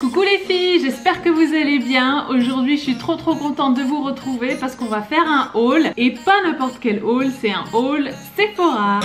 Coucou les filles, j'espère que vous allez bien. Aujourd'hui je suis trop contente de vous retrouver parce qu'on va faire un haul. Et pas n'importe quel haul, c'est un haul Sephora.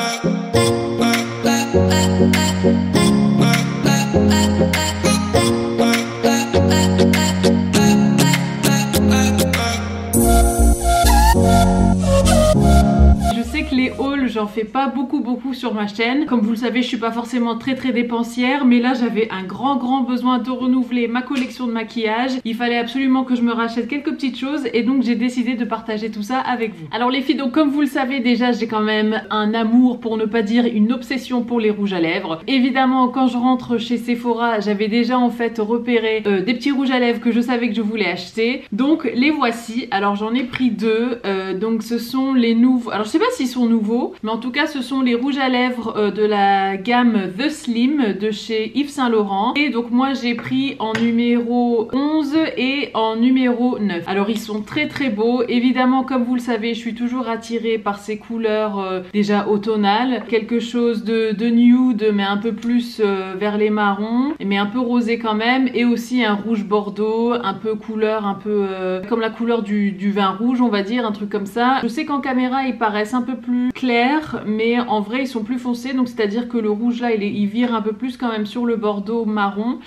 Les hauls, j'en fais pas beaucoup sur ma chaîne. Comme vous le savez, je suis pas forcément très dépensière, mais là j'avais un grand besoin de renouveler ma collection de maquillage. Il fallait absolument que je me rachète quelques petites choses et donc j'ai décidé de partager tout ça avec vous. Alors les filles, donc comme vous le savez déjà, j'ai quand même un amour, pour ne pas dire une obsession pour les rouges à lèvres. Évidemment, quand je rentre chez Sephora, j'avais déjà en fait repéré des petits rouges à lèvres que je savais que je voulais acheter. Donc les voici. Alors j'en ai pris deux. Donc ce sont les nouveaux. Alors je sais pas s'ils sont nouveaux, mais en tout cas ce sont les rouges à lèvres de la gamme The Slim de chez Yves Saint Laurent. Et donc moi j'ai pris en numéro 11 et en numéro 9. Alors ils sont très beaux. Évidemment, comme vous le savez, je suis toujours attirée par ces couleurs déjà automnales. Quelque chose de nude, mais un peu plus vers les marrons, mais un peu rosé quand même. Et aussi un rouge bordeaux, un peu couleur, un peu comme la couleur du vin rouge, on va dire, un truc comme ça. Je sais qu'en caméra ils paraissent un peu plus clairs, mais en vrai ils sont plus foncés, donc c'est à dire que le rouge là il vire un peu plus quand même sur le bordeaux marron.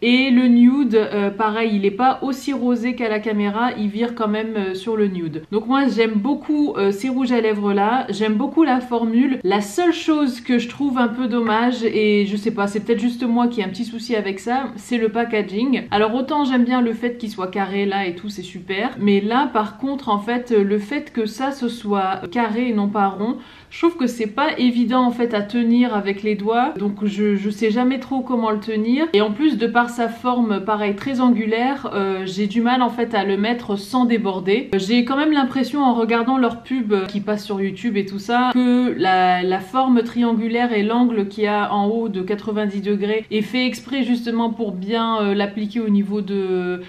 Et le nude, pareil, il est pas aussi rosé qu'à la caméra, il vire quand même sur le nude. Donc moi j'aime beaucoup ces rouges à lèvres là, j'aime beaucoup la formule. La seule chose que je trouve un peu dommage, et je sais pas, c'est peut-être juste moi qui ai un petit souci avec ça, c'est le packaging. Alors autant j'aime bien le fait qu'il soit carré là et tout, c'est super, mais là par contre en fait le fait que ça ce soit carré et non pas rond, je trouve que c'est pas évident en fait à tenir avec les doigts, donc je sais jamais trop comment le tenir. Et en plus de par sa forme pareil très angulaire, j'ai du mal en fait à le mettre sans déborder. J'ai quand même l'impression en regardant leurs pubs qui passent sur YouTube et tout ça, que la forme triangulaire et l'angle qu'il y a en haut de 90 degrés est fait exprès justement pour bien l'appliquer au niveau de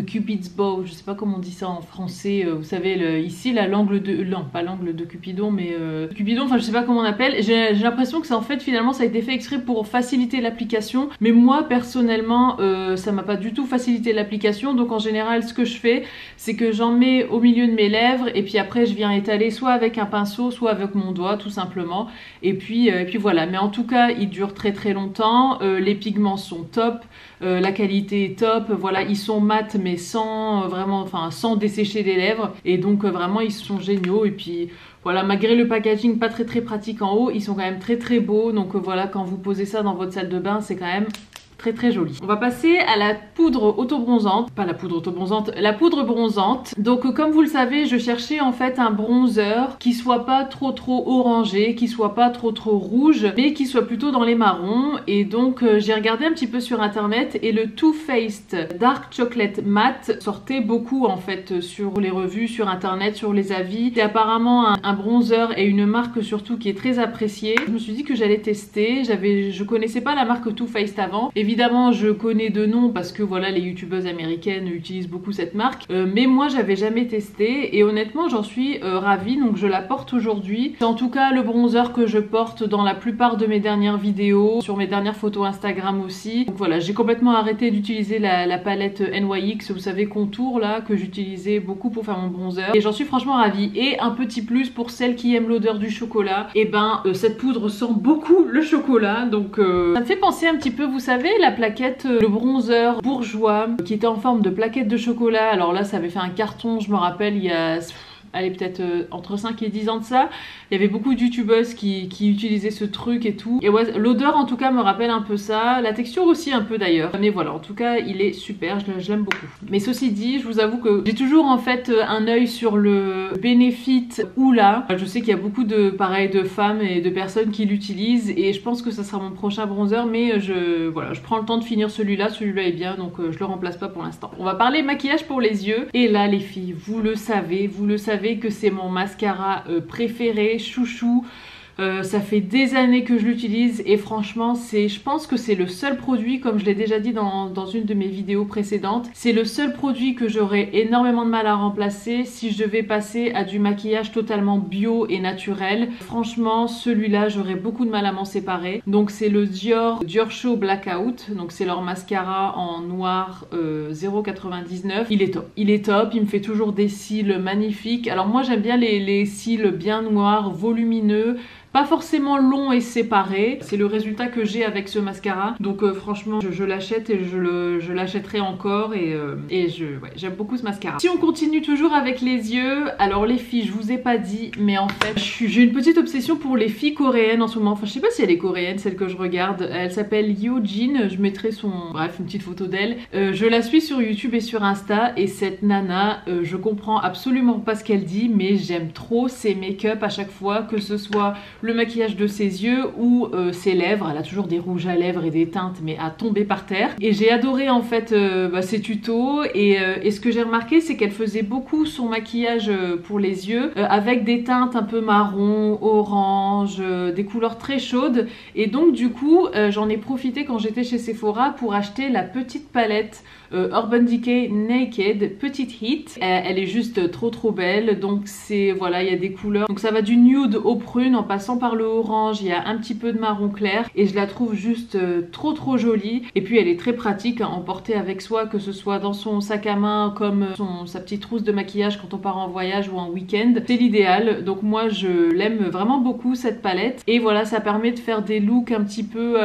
Cupid's bow, je sais pas comment on dit ça en français, vous savez ici là l'angle de, non pas l'angle de Cupidon mais Cupidon, enfin je sais pas comment on appelle. J'ai l'impression que ça en fait finalement ça a été fait exprès pour faciliter l'application, mais moi personnellement ça m'a pas du tout facilité l'application. Donc en général ce que je fais c'est que j'en mets au milieu de mes lèvres et puis après je viens étaler soit avec un pinceau soit avec mon doigt tout simplement, et puis voilà. Mais en tout cas il dure très longtemps, les pigments sont top, la qualité est top, voilà, ils sont mat mais sans vraiment, enfin sans dessécher les lèvres, et donc vraiment ils sont géniaux. Et puis voilà, malgré le packaging pas très pratique en haut, ils sont quand même très beaux. Donc voilà, quand vous posez ça dans votre salle de bain, c'est quand même très joli. On va passer à la poudre autobronzante, pas la poudre autobronzante, la poudre bronzante. Donc comme vous le savez, je cherchais en fait un bronzer qui soit pas trop orangé, qui soit pas trop rouge, mais qui soit plutôt dans les marrons. Et donc j'ai regardé un petit peu sur internet et le Too Faced Dark Chocolate Matte sortait beaucoup en fait sur les revues, sur internet, sur les avis. C'est apparemment un bronzer et une marque surtout qui est très appréciée. Je me suis dit que j'allais tester. Je connaissais pas la marque Too Faced avant. Évidemment, je connais de nom parce que voilà, les youtubeuses américaines utilisent beaucoup cette marque, mais moi j'avais jamais testé et honnêtement j'en suis ravie, donc je la porte aujourd'hui. C'est en tout cas le bronzer que je porte dans la plupart de mes dernières vidéos, sur mes dernières photos Instagram aussi. Donc voilà, j'ai complètement arrêté d'utiliser la palette NYX, vous savez, contour là, que j'utilisais beaucoup pour faire mon bronzer, et j'en suis franchement ravie. Et un petit plus pour celles qui aiment l'odeur du chocolat, et ben cette poudre sent beaucoup le chocolat, donc ça me fait penser un petit peu, vous savez, la plaquette, le bronzer bourgeois qui était en forme de plaquette de chocolat. Alors là ça avait fait un carton, je me rappelle, il y a allez peut-être entre 5 et 10 ans de ça, il y avait beaucoup de youtubeuses qui utilisaient ce truc et tout. Et ouais, l'odeur en tout cas me rappelle un peu ça, la texture aussi un peu d'ailleurs. Mais voilà, en tout cas il est super, je l'aime beaucoup. Mais ceci dit, je vous avoue que j'ai toujours en fait un œil sur le Benefit Hoola. Je sais qu'il y a beaucoup de femmes et de personnes qui l'utilisent, et je pense que ça sera mon prochain bronzer, mais voilà, je prends le temps de finir celui-là est bien, donc je le remplace pas pour l'instant. On va parler maquillage pour les yeux, et là les filles, vous le savez que c'est mon mascara préféré, chouchou. Ça fait des années que je l'utilise et franchement je pense que c'est le seul produit, comme je l'ai déjà dit dans une de mes vidéos précédentes, c'est le seul produit que j'aurais énormément de mal à remplacer si je devais passer à du maquillage totalement bio et naturel. Franchement celui-là j'aurais beaucoup de mal à m'en séparer. Donc c'est le Dior Show Blackout, donc c'est leur mascara en noir 0,99. Il est top, il me fait toujours des cils magnifiques. Alors moi j'aime bien les cils bien noirs, volumineux, pas forcément long et séparé. C'est le résultat que j'ai avec ce mascara. Donc franchement, je l'achète et je l'achèterai encore. Et j'aime beaucoup ce mascara. Si on continue toujours avec les yeux, alors les filles, je vous ai pas dit, mais en fait, j'ai une petite obsession pour les filles coréennes en ce moment. Enfin, je sais pas si elle est coréenne, celle que je regarde. Elle s'appelle Yeojin. Je mettrai une petite photo d'elle. Je la suis sur YouTube et sur Insta. Et cette nana, je comprends absolument pas ce qu'elle dit, mais j'aime trop ses make-up à chaque fois, que ce soit le maquillage de ses yeux ou ses lèvres. Elle a toujours des rouges à lèvres et des teintes mais à tomber par terre. Et j'ai adoré en fait ses tutos et ce que j'ai remarqué c'est qu'elle faisait beaucoup son maquillage pour les yeux avec des teintes un peu marron, orange, des couleurs très chaudes. Et donc du coup j'en ai profité quand j'étais chez Sephora pour acheter la petite palette Urban Decay Naked Petite Hit. Elle est juste trop belle. Donc c'est voilà, il y a des couleurs. Donc ça va du nude au prune en passant par le orange, il y a un petit peu de marron clair et je la trouve juste trop jolie. Et puis elle est très pratique à emporter avec soi, que ce soit dans son sac à main comme sa petite trousse de maquillage quand on part en voyage ou en week-end. C'est l'idéal. Donc moi je l'aime vraiment beaucoup cette palette. Et voilà, ça permet de faire des looks un petit peu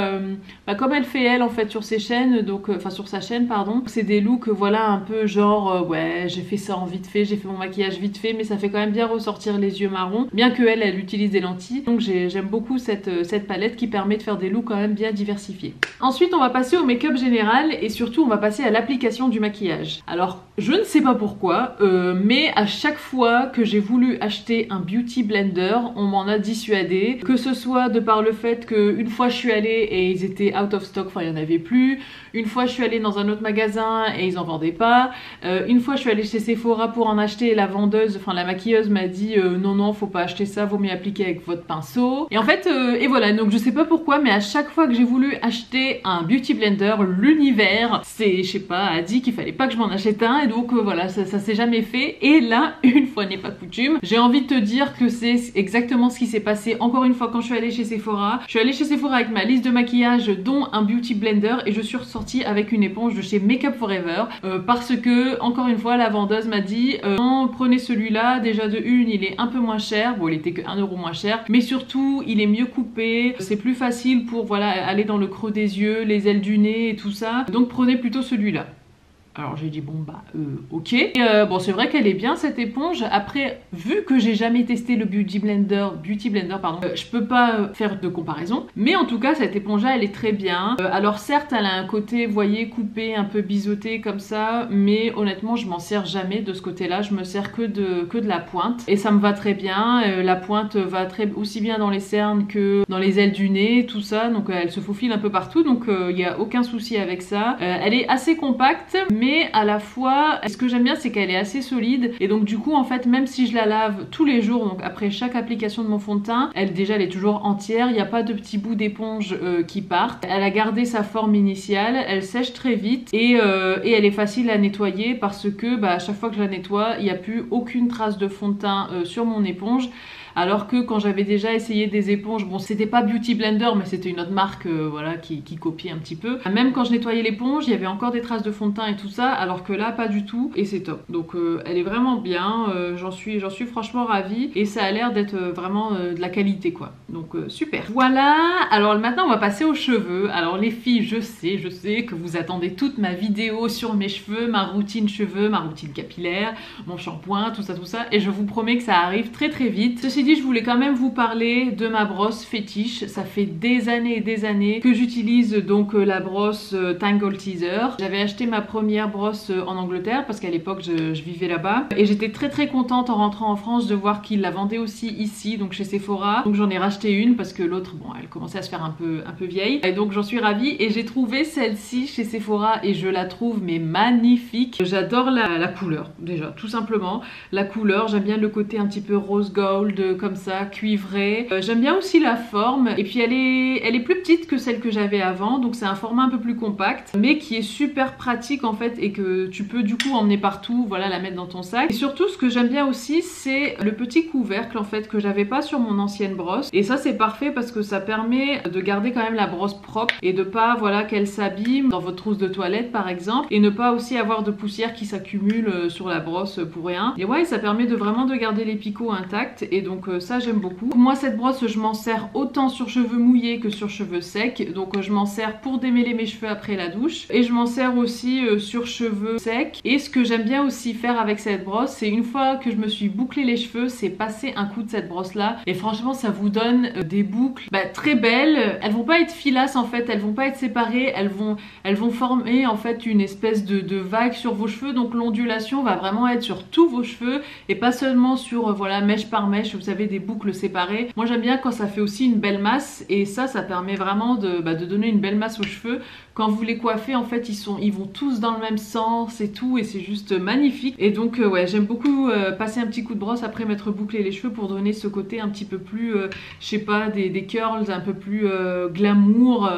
comme elle fait elle en fait sur ses chaînes, donc enfin sur sa chaîne pardon. C'est des looks voilà un peu genre ouais j'ai fait ça en vite fait, j'ai fait mon maquillage vite fait, mais ça fait quand même bien ressortir les yeux marrons, bien que elle utilise des lentilles. Donc j'aime beaucoup cette palette qui permet de faire des looks quand même bien diversifiés. Ensuite on va passer au make-up général et surtout on va passer à l'application du maquillage. Alors je ne sais pas pourquoi mais à chaque fois que j'ai voulu acheter un beauty blender on m'en a dissuadé, que ce soit de par le fait qu'une fois je suis allée et ils étaient out of stock, enfin il n'y en avait plus. Une fois je suis allée dans un autre magasin et ils en vendaient pas. Une fois je suis allée chez Sephora pour en acheter et la vendeuse, enfin la maquilleuse m'a dit non faut pas acheter ça, vaut mieux appliquer avec votre pinceau. Et en fait et voilà, donc je sais pas pourquoi mais à chaque fois que j'ai voulu acheter un beauty blender, l'univers je sais pas a dit qu'il fallait pas que je m'en achète un et donc voilà ça s'est jamais fait. Et là une fois n'est pas coutume, j'ai envie de te dire que c'est exactement ce qui s'est passé encore une fois quand je suis allée chez Sephora. Je suis allée chez Sephora avec ma liste de maquillage dont un beauty blender et je suis ressortie avec une éponge de chez Make Up Forever parce que encore une fois la vendeuse m'a dit non, prenez celui-là, déjà de une il est un peu moins cher, bon il était que 1 € moins cher, mais surtout il est mieux coupé, c'est plus facile pour voilà aller dans le creux des yeux, les ailes du nez et tout ça, donc prenez plutôt celui-là. Alors j'ai dit bon bah ok. Et, bon c'est vrai qu'elle est bien cette éponge. Après vu que j'ai jamais testé le beauty blender pardon, je peux pas faire de comparaison. Mais en tout cas cette éponge là elle est très bien. Alors certes elle a un côté vous voyez coupé, un peu biseauté comme ça. Mais honnêtement je m'en sers jamais de ce côté là. Je me sers que de la pointe. Et ça me va très bien. La pointe va aussi bien dans les cernes que dans les ailes du nez, tout ça. Donc elle se faufile un peu partout. Donc il n'y a aucun souci avec ça. Elle est assez compacte. Mais à la fois, ce que j'aime bien c'est qu'elle est assez solide et donc du coup en fait même si je la lave tous les jours, donc après chaque application de mon fond de teint, elle est toujours entière, il n'y a pas de petits bouts d'éponge qui partent. Elle a gardé sa forme initiale, elle sèche très vite et elle est facile à nettoyer parce que à chaque fois que je la nettoie, il n'y a plus aucune trace de fond de teint sur mon éponge. Alors que quand j'avais déjà essayé des éponges, bon c'était pas Beauty Blender mais c'était une autre marque voilà, qui copiait un petit peu. Même quand je nettoyais l'éponge, il y avait encore des traces de fond de teint et tout ça, alors que là pas du tout et c'est top. Donc elle est vraiment bien, j'en suis franchement ravie et ça a l'air d'être vraiment de la qualité quoi. Donc super. Voilà, alors maintenant on va passer aux cheveux. Alors les filles, je sais que vous attendez toute ma vidéo sur mes cheveux, ma routine cheveux, ma routine capillaire, mon shampoing, tout ça et je vous promets que ça arrive très vite. Ceci dit, je voulais quand même vous parler de ma brosse fétiche. Ça fait des années et des années que j'utilise donc la brosse Tangle Teaser. J'avais acheté ma première brosse en Angleterre parce qu'à l'époque je vivais là-bas et j'étais très contente en rentrant en France de voir qu'ils la vendaient aussi ici, donc chez Sephora. Donc j'en ai racheté une parce que l'autre, bon, elle commençait à se faire un peu vieille et donc j'en suis ravie et j'ai trouvé celle-ci chez Sephora et je la trouve mais magnifique. J'adore la couleur déjà, tout simplement. La couleur, j'aime bien le côté un petit peu rose gold, comme ça, cuivrée. J'aime bien aussi la forme et puis elle est plus petite que celle que j'avais avant, donc c'est un format un peu plus compact mais qui est super pratique en fait et que tu peux du coup emmener partout, voilà, la mettre dans ton sac. Et surtout ce que j'aime bien aussi c'est le petit couvercle en fait que j'avais pas sur mon ancienne brosse, et ça c'est parfait parce que ça permet de garder quand même la brosse propre et de pas, voilà, qu'elle s'abîme dans votre trousse de toilette par exemple, et ne pas aussi avoir de poussière qui s'accumule sur la brosse pour rien. Et ouais, ça permet de vraiment de garder les picots intacts et donc ça j'aime beaucoup. Moi cette brosse je m'en sers autant sur cheveux mouillés que sur cheveux secs, donc je m'en sers pour démêler mes cheveux après la douche et je m'en sers aussi sur cheveux secs. Et ce que j'aime bien aussi faire avec cette brosse, c'est une fois que je me suis bouclé les cheveux, c'est passer un coup de cette brosse là et franchement ça vous donne des boucles très belles. Elles vont pas être filasses en fait, elles vont pas être séparées, elles vont former en fait une espèce de vague sur vos cheveux, donc l'ondulation va vraiment être sur tous vos cheveux et pas seulement sur voilà, mèche par mèche, vous avez des boucles séparées. Moi j'aime bien quand ça fait aussi une belle masse et ça permet vraiment de donner une belle masse aux cheveux. Quand vous les coiffez en fait ils vont tous dans le même sens et tout, et c'est juste magnifique. Et donc ouais, j'aime beaucoup passer un petit coup de brosse après m'être bouclé les cheveux pour donner ce côté un petit peu plus je sais pas, des curls un peu plus glamour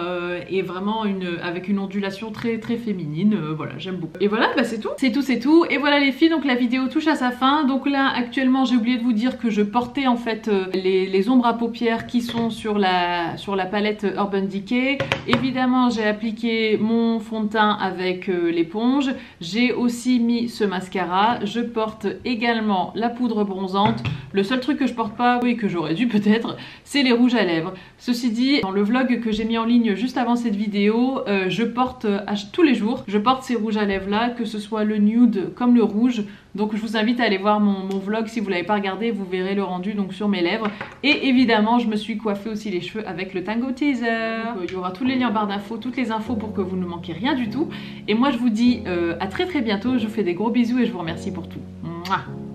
et vraiment avec une ondulation très très féminine. Voilà, j'aime beaucoup. Et voilà, c'est tout. Et voilà les filles, donc la vidéo touche à sa fin. Donc là actuellement j'ai oublié de vous dire que je portais en fait les ombres à paupières qui sont sur la palette Urban Decay. Évidemment j'ai appliqué mon fond de teint avec l'éponge. J'ai aussi mis ce mascara. Je porte également la poudre bronzante. Le seul truc que je porte pas, oui, que j'aurais dû peut-être, c'est les rouges à lèvres. Ceci dit, dans le vlog que j'ai mis en ligne juste avant cette vidéo, je porte tous les jours, je porte ces rouges à lèvres là, que ce soit le nude comme le rouge. Donc je vous invite à aller voir mon vlog si vous l'avez pas regardé, vous verrez le rendu donc sur mes lèvres. Et évidemment je me suis coiffé aussi les cheveux avec le Tango Teezer. Il y aura tous les liens en barre d'infos, toutes les infos pour que vous ne manquiez rien du tout. Et moi je vous dis à très très bientôt, je vous fais des gros bisous et je vous remercie pour tout. Mouah.